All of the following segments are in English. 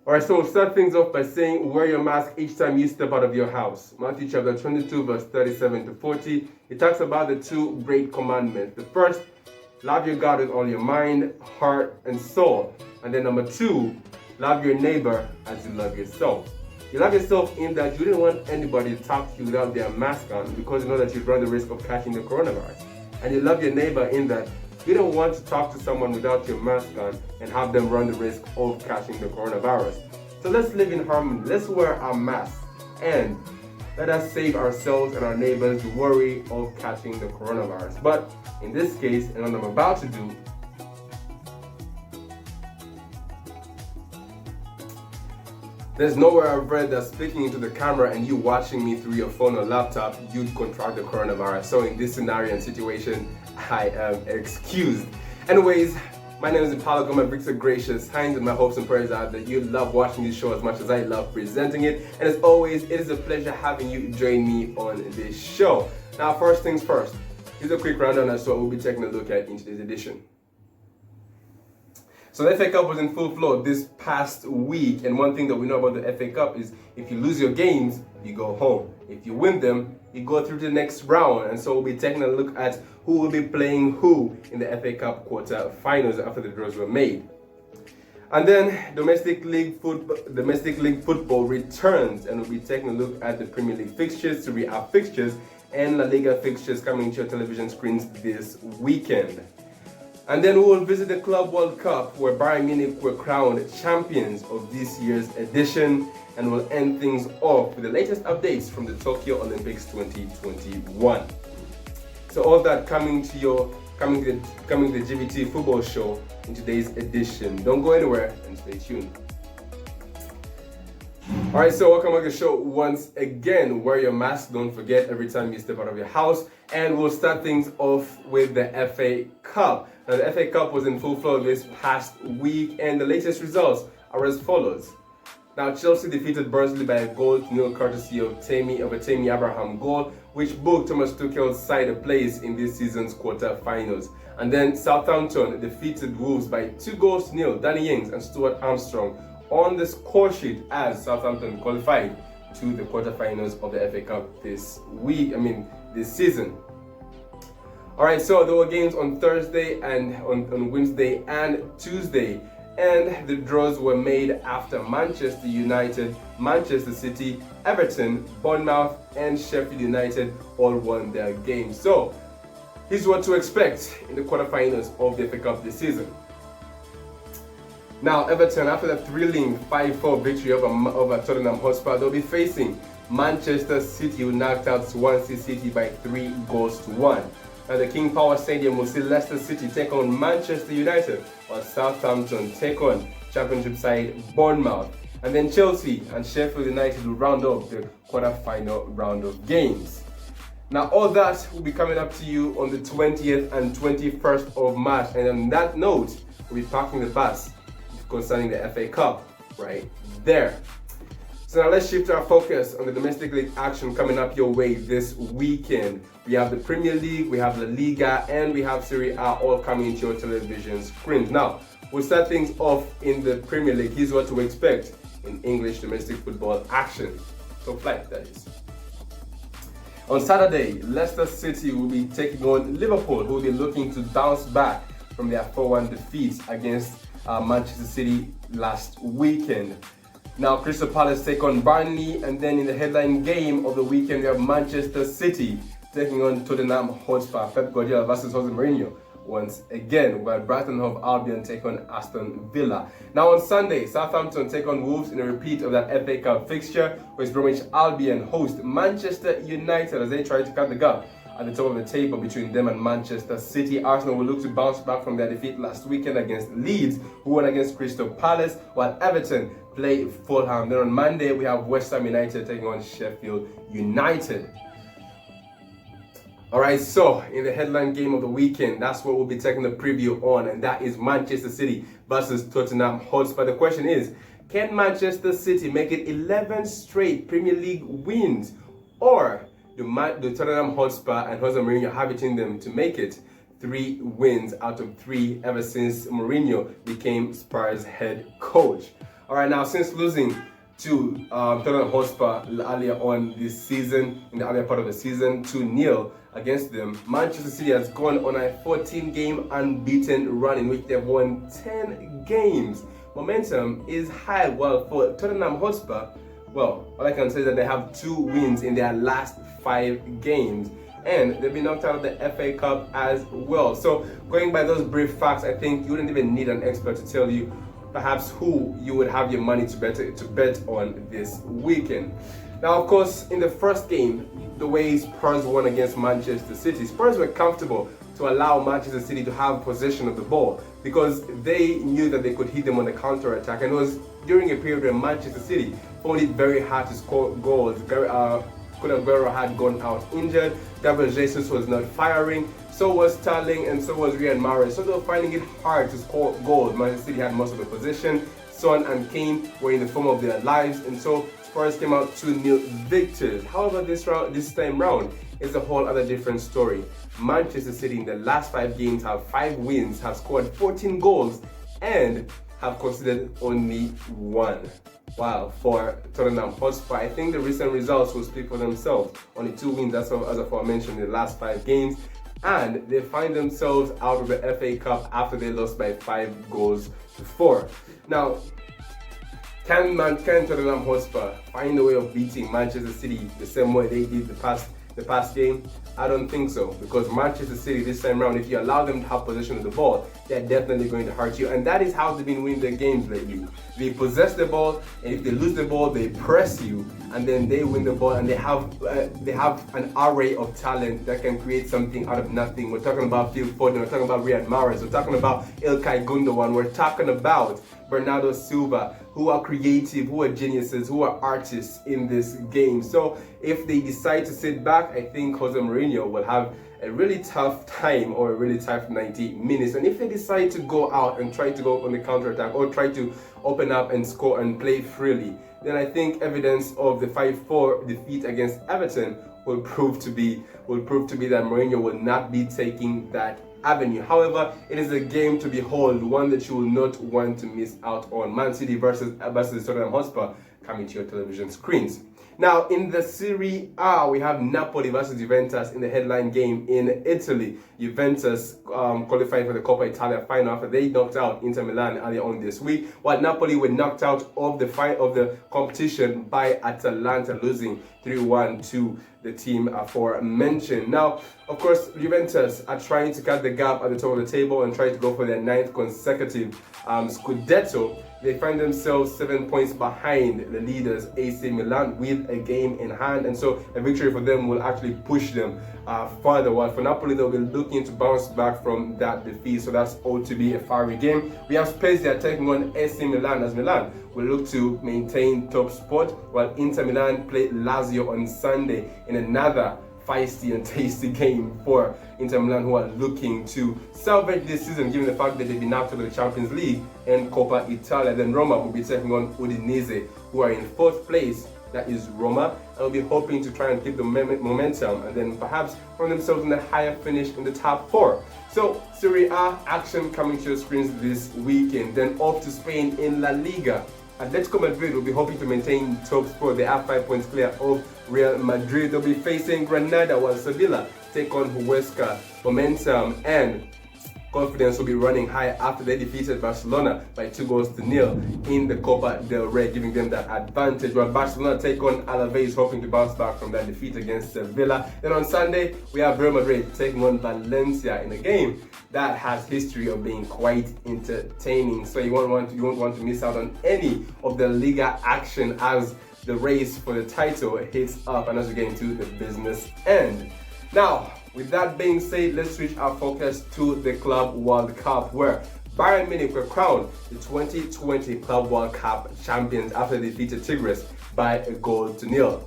Alright, so we'll start things off by saying wear your mask each time you step out of your house. Matthew chapter 22, verse 37 to 40. It talks about the two great commandments. The first, love your God with all your mind, heart, and soul. And then number two, love your neighbor as you love yourself. You love yourself in that you didn't want anybody to talk to you without their mask on because you know that you'd run the risk of catching the coronavirus. And you love your neighbor in that you don't want to talk to someone without your mask on and have them run the risk of catching the coronavirus. So let's live in harmony. Let's wear our masks and let us save ourselves and our neighbors the worry of catching the coronavirus. But in this case, and what I'm about to do, there's nowhere I've read that speaking into the camera and you watching me through your phone or laptop, you'd contract the coronavirus. So in this scenario and situation, I am excused. Anyways, my name is Impala Goma Victor Gracious Hines, and my hopes and prayers are that you love watching this show as much as I love presenting it. And as always, it is a pleasure having you join me on this show. Now, first things first, here's a quick rundown as to what we'll be taking a look at in today's edition. So the FA Cup was in full flow this past week, and one thing that we know about the FA Cup is if you lose your games, you go home. If you win them, you go through to the next round. And so we'll be taking a look at who will be playing who in the FA Cup quarter-finals after the draws were made. And then domestic league football returns, and we'll be taking a look at the Premier League fixtures, Serie A fixtures, and La Liga fixtures coming to your television screens this weekend. And then we will visit the Club World Cup, where Bayern Munich were crowned champions of this year's edition, and we'll end things off with the latest updates from the Tokyo Olympics 2021. So all that coming to the GBT football show in today's edition. Don't go anywhere and stay tuned. Alright, so welcome to the show once again. Wear your mask, don't forget, every time you step out of your house. And we'll start things off with the FA Cup. Now, the FA Cup was in full flow this past week, and the latest results are as follows. Now, Chelsea defeated Burnley by a goal to nil courtesy of a Tammy Abraham goal, which booked Thomas Tuchel's side a place in this season's quarter-finals. And then Southampton defeated Wolves by 2-0. Danny Ings and Stuart Armstrong on the score sheet as Southampton qualified to the quarterfinals of the FA Cup this season. Alright, so there were games on Thursday and on Wednesday and Tuesday, and the draws were made after Manchester United, Manchester City, Everton, Bournemouth, and Sheffield United all won their games. So here's what to expect in the quarterfinals of the FA Cup this season. Now, Everton, after the thrilling 5-4 victory over Tottenham Hotspur, they'll be facing Manchester City, who knocked out Swansea City by 3-1. Now, the King Power Stadium will see Leicester City take on Manchester United, while Southampton take on Championship side Bournemouth. And then Chelsea and Sheffield United will round up the quarter-final round of games. Now, all that will be coming up to you on the 20th and 21st of March. And on that note, we'll be parking the bus concerning the FA Cup right there. So now let's shift our focus on the domestic league action coming up your way this weekend. We have the Premier League, we have La Liga, and we have Serie A all coming into your television screens. Now, we'll start things off in the Premier League. Here's what to expect in English domestic football action. Top flight, that is. On Saturday, Leicester City will be taking on Liverpool, who will be looking to bounce back from their 4-1 defeats against Manchester City last weekend. Now, Crystal Palace take on Burnley, and then in the headline game of the weekend, we have Manchester City taking on Tottenham Hotspur. Pep Guardiola versus Jose Mourinho once again, while Brighton Hove Albion take on Aston Villa. Now on Sunday, Southampton take on Wolves in a repeat of that FA Cup fixture. West Bromwich Albion host Manchester United as they try to cut the gap at the top of the table between them and Manchester City. Arsenal will look to bounce back from their defeat last weekend against Leeds, who won against Crystal Palace, while Everton play Fulham. Then on Monday, we have West Ham United taking on Sheffield United. Alright, so in the headline game of the weekend, that's what we'll be taking the preview on, and that is Manchester City versus Tottenham Hotspur. The question is, can Manchester City make it 11 straight Premier League wins, or do Tottenham Hotspur and Jose Mourinho have it in them to make it 3 wins out of 3 ever since Mourinho became Spurs head coach? All right, now since losing to Tottenham Hotspur earlier on this season, in the earlier part of the season, 2-0 against them, Manchester City has gone on a 14-game unbeaten run in which they've won 10 games. Momentum is high. Well, for Tottenham Hotspur, well, all I can say is that they have 2 wins in their last 5 games. And they've been knocked out of the FA Cup as well. So going by those brief facts, I think you wouldn't even need an expert to tell you perhaps who you would have your money to bet on this weekend. Now, of course, in the first game, the way Spurs won against Manchester City, Spurs were comfortable to allow Manchester City to have possession of the ball because they knew that they could hit them on the counter-attack. And it was during a period where Manchester City found it very hard to score goals. Kun Aguero had gone out injured, Gabriel Jesus was not firing, so was Sterling and so was Riyad Mahrez. So they were finding it hard to score goals. Manchester City had most of the possession. Son and Kane were in the form of their lives, and so Spurs came out 2-0 victors. However, this time round is a whole other different story. Manchester City in the last 5 games have 5 wins, have scored 14 goals, and have conceded only 1. Wow, for Tottenham Hotspur, I think the recent results will speak for themselves. Only 2 wins, as aforementioned, in the last 5 games. And they find themselves out of the FA Cup after they lost by 5-4. Now, can Tottenham Hotspur find a way of beating Manchester City the same way they did the past game? I don't think so, because Manchester City this time around, if you allow them to have possession of the ball, they're definitely going to hurt you, and that is how they've been winning their games lately. They possess the ball, and if they lose the ball, they press you, and then they win the ball, and they have an array of talent that can create something out of nothing. We're talking about Phil Foden, we're talking about Riyad Mahrez, we're talking about Ilkay Gundogan, we're talking about Bernardo Silva, who are creative, who are geniuses, who are artists in this game. So if they decide to sit back, I think Jose Mourinho will have a really tough time, or a really tough 90 minutes. And if they decide to go out and try to go on the counter-attack, or try to open up and score and play freely, then I think evidence of the 5-4 defeat against Everton will prove to be that Mourinho will not be taking that avenue. However, it is a game to behold, one that you will not want to miss out on. Man City versus Tottenham Hotspur coming to your television screens. Now, in the Serie A, we have Napoli versus Juventus in the headline game in Italy. Juventus qualified for the Coppa Italia final after they knocked out Inter Milan earlier on this week, while Napoli were knocked out of the competition by Atalanta, losing 3-1 to the team aforementioned. Now, of course, Juventus are trying to cut the gap at the top of the table and try to go for their 9th consecutive Scudetto. They find themselves 7 points behind the leaders AC Milan with a game in hand, and so a victory for them will actually push them further. While for Napoli, they'll be looking to bounce back from that defeat, so that's ought to be a fiery game. We have Spezia taking on AC Milan, as Milan will look to maintain top spot, while Inter Milan play Lazio on Sunday in another feisty and tasty game for Inter Milan, who are looking to salvage this season, given the fact that they've been knocked out of the Champions League and Coppa Italia. Then Roma will be taking on Udinese, who are in 4th place. That is Roma, and will be hoping to try and keep the momentum and then perhaps find themselves in a higher finish in the top 4. So, Serie A action coming to your screens this weekend. Then off to Spain in La Liga. Atletico Madrid will be hoping to maintain top spot. They are 5 points clear of Real Madrid. They'll be facing Granada, while Sevilla take on Huesca. Momentum and confidence will be running high after they defeated Barcelona by 2-0 in the Copa del Rey, giving them that advantage, while Barcelona take on Alaves, hoping to bounce back from that defeat against Sevilla. Then on Sunday, we have Real Madrid taking on Valencia in a game that has history of being quite entertaining. So you won't want to miss out on any of the Liga action as the race for the title hits up and as we get into the business end. Now, with that being said, let's switch our focus to the Club World Cup, where Bayern Munich were crowned the 2020 Club World Cup champions after they defeated Tigres by 1-0.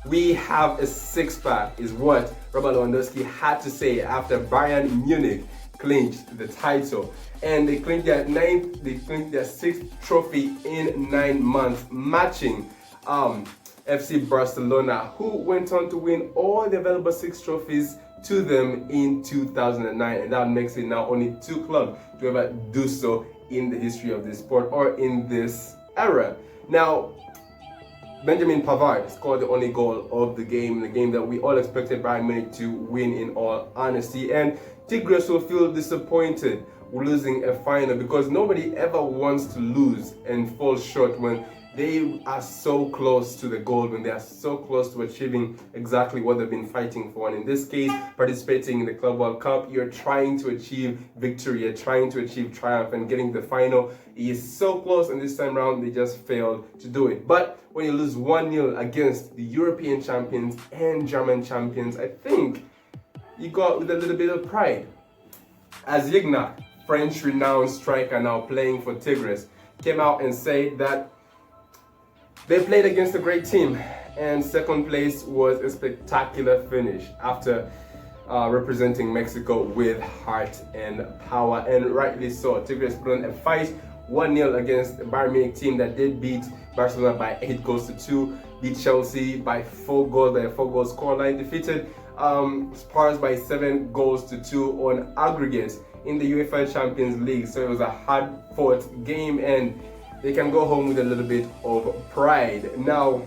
We have a 6-pack, is what Robert Lewandowski had to say after Bayern Munich clinched the title, and they clinched their 6th trophy in 9 months, matching FC Barcelona, who went on to win all the available 6 trophies to them in 2009, and that makes it now only 2 clubs to ever do so in the history of this sport or in this era. Now, Benjamin Pavard scored the only goal of the game that we all expected Bayern Munich to win, in all honesty. And Tigres will feel disappointed losing a final, because nobody ever wants to lose and fall short when they are so close to the goal, when they are so close to achieving exactly what they've been fighting for. And in this case, participating in the Club World Cup, you're trying to achieve victory, you're trying to achieve triumph, and getting the final is so close, and this time around they just failed to do it. But when you lose 1-0 against the European champions and German champions, I think you got with a little bit of pride. As Yignac, French renowned striker now playing for Tigres, came out and said that they played against a great team, and second place was a spectacular finish after representing Mexico with heart and power, and rightly so. Tigres put on a fight, 1-0 against the Bayern Munich team that did beat Barcelona by 8-2, beat Chelsea by 4 goals, by a 4-goal scoreline, defeated Spurs by 7-2 on aggregate in the UEFA Champions League. So it was a hard-fought game, and they can go home with a little bit of pride. Now,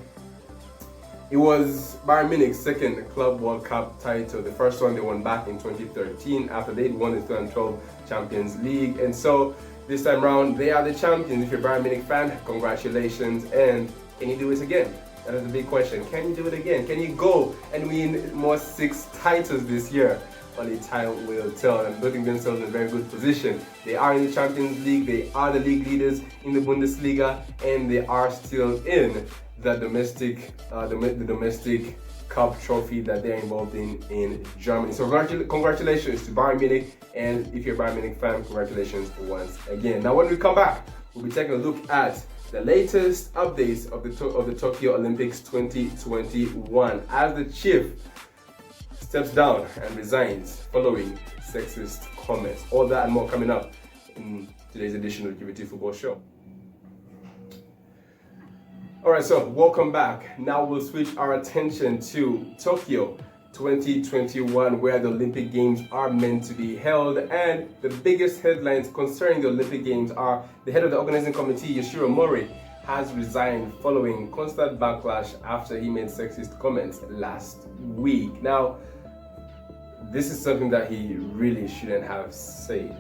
it was Bayern Munich's second Club World Cup title. The first one they won back in 2013 after they'd won the 2012 Champions League. And so this time around, they are the champions. If you're a Bayern Munich fan, congratulations. And can you do it again? That is the big question. Can you do it again? Can you go and win more 6 titles this year? Only time will tell. And putting themselves in a very good position. They are in the Champions League, they are the league leaders in the Bundesliga, and they are still in the domestic cup trophy that they're involved in Germany. So congratulations to Bayern Munich, and if you're a Bayern Munich fan, congratulations once again. Now when we come back, we'll be taking a look at the latest updates of the Tokyo Olympics 2021 as the chief steps down and resigns following sexist comments. All that and more coming up in today's edition of the QVT Football Show. Alright, so welcome back. Now we'll switch our attention to Tokyo 2021, where the Olympic Games are meant to be held. And the biggest headlines concerning the Olympic Games are the head of the organizing committee, Yoshiro Mori, has resigned following constant backlash after he made sexist comments last week. Now, this is something that he really shouldn't have said.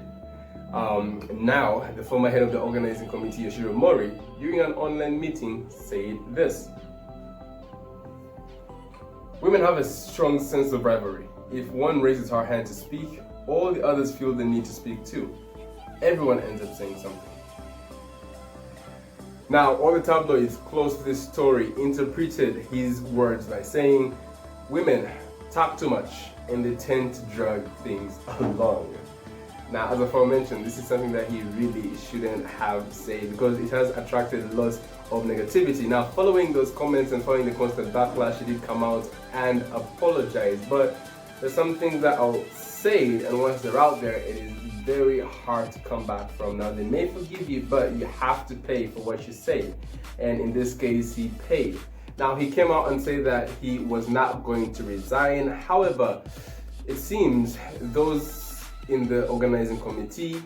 Now, the former head of the organizing committee, Yoshiro Mori, during an online meeting, said this: "Women have a strong sense of rivalry. If one raises her hand to speak, all the others feel the need to speak too. Everyone ends up saying something." Now, all the tabloids close to this story interpreted his words by saying, "Women talk too much and they tend to drag things along." Now, as aforementioned, this is something that he really shouldn't have said, because it has attracted lots of negativity. Now, following those comments and following the constant backlash, he did come out and apologize. But there's some things that I'll say, and once they're out there, it is very hard to come back from. Now, they may forgive you, but you have to pay for what you say. And in this case, he paid. Now, he came out and said that he was not going to resign. However, it seems those in the organizing committee,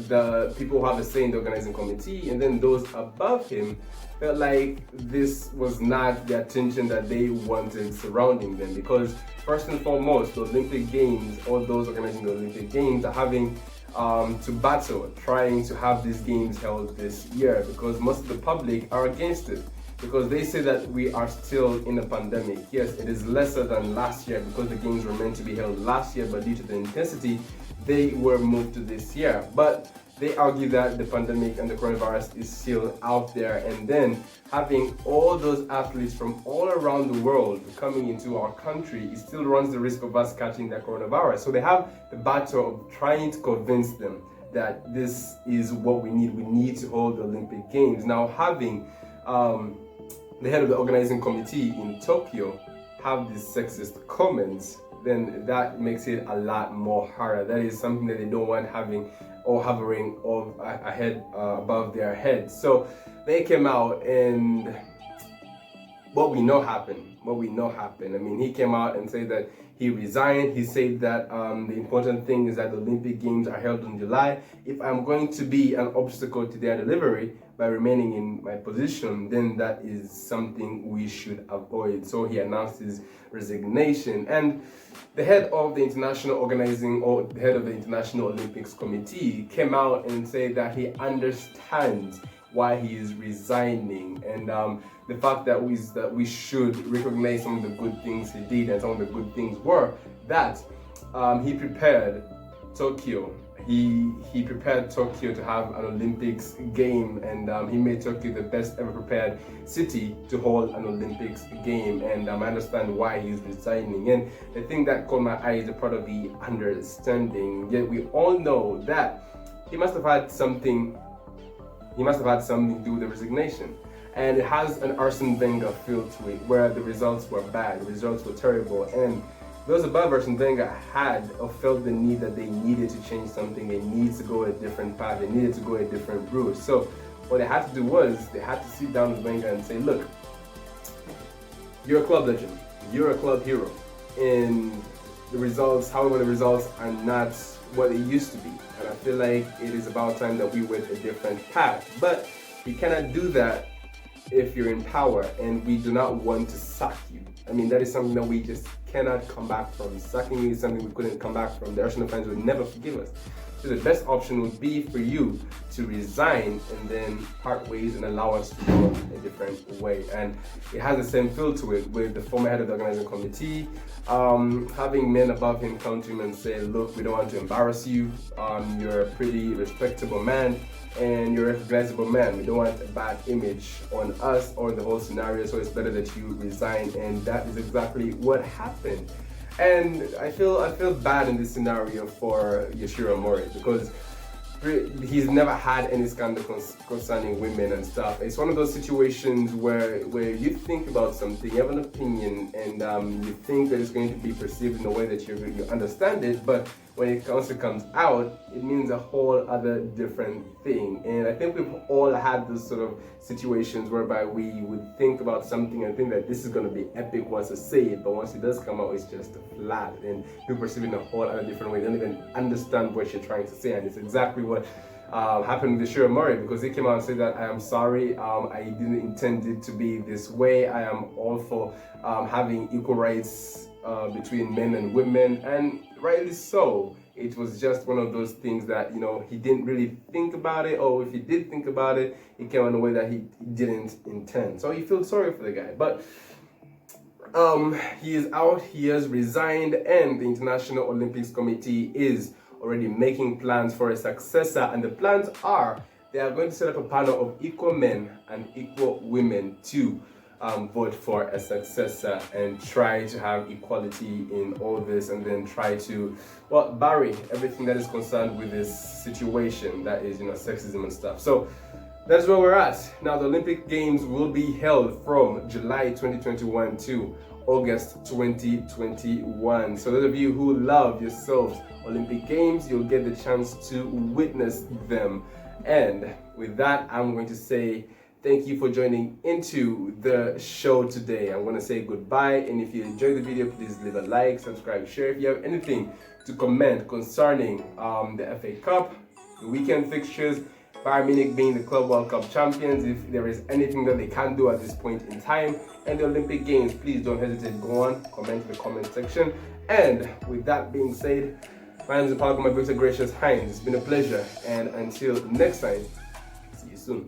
the people who have a say in the organizing committee, and then those above him, felt like this was not the attention that they wanted surrounding them. Because first and foremost, the Olympic Games, or those organizing the Olympic Games, are having to battle trying to have these games held this year, because most of the public are against it. Because they say that we are still in a pandemic. Yes, it is lesser than last year, because the games were meant to be held last year, but due to the intensity, they were moved to this year. But they argue that the pandemic and the coronavirus is still out there, and then having all those athletes from all around the world coming into our country, it still runs the risk of us catching the coronavirus. So they have the battle of trying to convince them that this is what we need. We need to hold the Olympic Games. Now, having the head of the organizing committee in Tokyo have these sexist comments, then that makes it a lot more harder. That is something that they don't want having or hovering above their head. So they came out, and what we know happened. I mean, he came out and said that he resigned. He said that the important thing is that the Olympic Games are held in July. If I'm going to be an obstacle to their delivery, by remaining in my position, then that is something we should avoid. So he announced his resignation. And the head of the international organizing, or the head of the International Olympics Committee, came out and said that he understands why he is resigning, and the fact that we should recognize some of the good things he did, and some of the good things were that he prepared Tokyo. He prepared Tokyo to have an Olympics game, and he made Tokyo the best ever prepared city to hold an Olympics game. And I understand why he's resigning. And the thing that caught my eye is the part of the understanding. Yet we all know that he must have had something to do with the resignation. And it has an Arsene Wenger feel to it, where the results were bad, the results were terrible, and those above Arsene Wenger had or felt the need that they needed to change something. They needed to go a different path. They needed to go a different route. So what they had to do was they had to sit down with Wenger and say, look, you're a club legend, you're a club hero, and the results, however, the results are not what it used to be. And I feel like it is about time that we went a different path. But you cannot do that if you're in power, and we do not want to sack you. I mean, that is something that we just cannot come back from. Sacking you is something we couldn't come back from. The Arsenal fans would never forgive us. So the best option would be for you to resign and then part ways and allow us to go a different way. And it has the same feel to it with the former head of the organizing committee, having men above him come to him and say, look, we don't want to embarrass you. You're a pretty respectable man and you're a recognizable man. We don't want a bad image on us or the whole scenario, so it's better that you resign. And that is exactly what happened. And I feel bad in this scenario for Yoshiro Mori, because he's never had any scandal concerning women and stuff. It's one of those situations where you think about something, you have an opinion, and you think that it's going to be perceived in a way that you understand it, but when it comes out, it means a whole other different thing. And I think we've all had those sort of situations whereby we would think about something and think that this is going to be epic once I say it, but once it does come out, it's just flat, and you perceive it in a whole other different way. You don't even understand what you're trying to say, and it's exactly what happened with Yoshiro Mori, because he came out and said that I am sorry, I didn't intend it to be this way. I am all for having equal rights between men and women, and rightly so. It was just one of those things that, you know, he didn't really think about it, or if he did think about it, it came in a way that he didn't intend. So he feels sorry for the guy, but he is out, he has resigned, and the International Olympics Committee is already making plans for a successor. And the plans are, they are going to set up a panel of equal men and equal women to vote for a successor and try to have equality in all this, and then try to, well, bury everything that is concerned with this situation, that is, you know, sexism and stuff. So that's where we're at. Now, the Olympic Games will be held from July 2021 to August 2021. So those of you who love yourselves Olympic Games, you'll get the chance to witness them. And with that, I'm going to say thank you for joining into the show today. I'm going to say goodbye, and if you enjoyed the video, please leave a like, subscribe, share. If you have anything to comment concerning the FA Cup, the weekend fixtures, Bayern Munich being the Club World Cup champions, if there is anything that they can do at this point in time, and the Olympic Games, please don't hesitate. Go on, comment in the comment section. And with that being said, my name is Victor Gracious Hines. It's been a pleasure, and until next time,